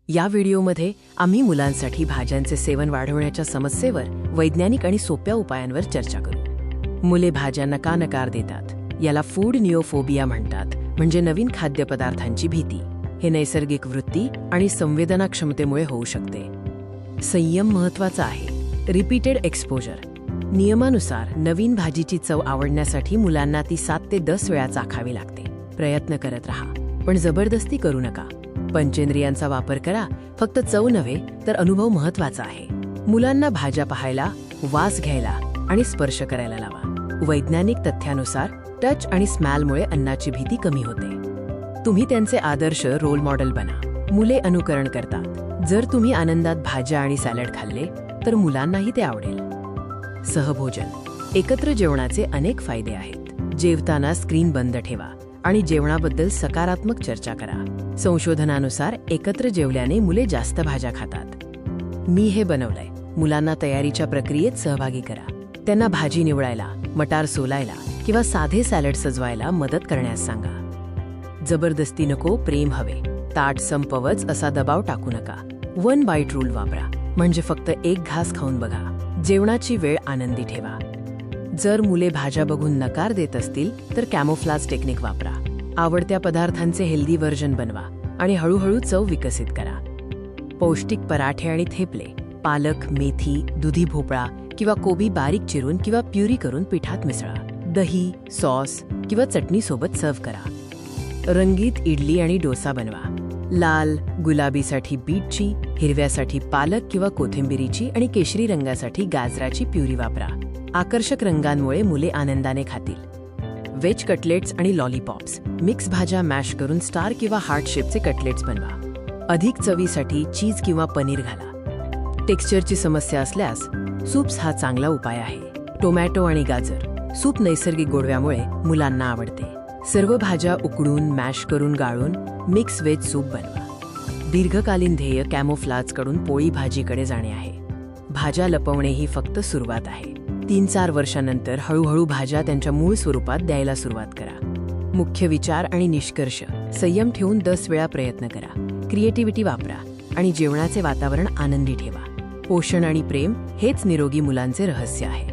या व्हिडिओमध्ये आम्ही मुलांसाठी भाज्यांचे सेवन वाढवण्याच्या समस्येवर वैज्ञानिक आणि सोप्या उपायांवर चर्चा करू। मुले भाज्यांना का नकार देतात? याला फूड निओफोबिया म्हणतात, म्हणजे नवीन खाद्यपदार्थांची भीती। हे नैसर्गिक वृत्ती आणि संवेदना क्षमतेमुळे होऊ शकते। संयम महत्त्वाचा आहे। Repeated exposure. नियमानुसार नवीन भाजीची चव आवडण्यासाठी मुलांना ती 7 ते 10 वेळा चाखावी लागते। प्रयत्न करत राहा, पण जबरदस्ती करू नका। पंचेंद्रियांचा वापर करा, फक्त चव नव्हे तर अनुभव महत्त्वाचा आहे। मुलांना भाज्या पाहायला, वास घ्यायला आणि स्पर्श करायला लावा। वैज्ञानिक तथ्यानुसार टच आणि स्मेलमुळे अन्नाची भीती कमी होते। तुम्ही त्यांचे आदर्श रोल मॉडेल बना। मुले अनुकरण करतात। जर तुम्ही आनंदात भाज्या आणि सॅलड खाल्ले तर मुलांनाही ते आवडेल। सहभोजन। एकत्र जेवणाचे अनेक फायदे आहेत। जेवताना स्क्रीन बंद ठेवा आणि जेवणाबद्दल सकारात्मक चर्चा करा। संशोधनानुसार एकत्र जेवल्याने मुले जास्त भाज्या खातात। मी हे बनवलंय। मुलांना तयारीच्या प्रक्रियेत सहभागी करा। त्यांना भाजी निवडायला, मटार सोलायला किंवा साधे सॅलड सजवायला मदत करण्यास सांगा। जबरदस्ती नको, प्रेम हवे। ताट संपवच असा दबाव टाकू नका। 1 बाईट रूल वापरा, म्हणजे फक्त एक घास खाऊन बघा। जेवणाची वेळ आनंदी ठेवा। जर मुले भाज्या बघून नकार देत असतील तर कॅमोफ्लाज टेक्निक वापरा। आवडत्या पदार्थांचे हेल्दी व्हर्जन बनवा आणि हळूहळू चव विकसित करा। पौष्टिक पराठे आणि थेपले, पालक, मेथी, दुधी भोपळा किंवा कोबी बारीक चिरून किंवा प्युरी करून पिठात मिसळा। दही, सॉस किंवा चटणीसोबत सर्व्ह करा। रंगीत इडली आणि डोसा बनवा। लाल, गुलाबीसाठी बीटची, हिरव्यासाठी पालक किंवा कोथिंबिरीची आणि केशरी रंगासाठी गाजराची प्युरी वापरा। आकर्षक रंगांमुळे मुले आनंदाने खातील। वेज कटलेट्स आणि लॉलीपॉप्स। मिक्स भाज्या मॅश करून स्टार किंवा हार्ट शेपचे कटलेट्स बनवा। अधिक चवीसाठी चीज किंवा पनीर घाला। टेक्स्चरची समस्या असल्यास सूप्स हा चांगला उपाय आहे। टोमॅटो आणि गाजर सूप नैसर्गिक गोडव्यामुळे मुलांना आवडते। सर्व भाज्या उकडून, मॅश करून, गाळून मिक्स वेज सूप बनवा। दीर्घकालीन ध्येय कॅमोफ्लाजकडून पोळी भाजीकडे जाणे आहे। भाज्या लपवणे ही फक्त सुरुवात आहे। 3-4 वर्षांनंतर हळूहळू भाज्या त्यांच्या मूळ स्वरूपात द्यायला सुरुवात करा। मुख्य विचार आणि निष्कर्ष। संयम ठेवून 10 वेळा प्रयत्न करा। क्रिएटिव्हिटी वापरा आणि जेवणाचे वातावरण आनंदी ठेवा। पोषण आणि प्रेम हेच निरोगी मुलांचे रहस्य आहे।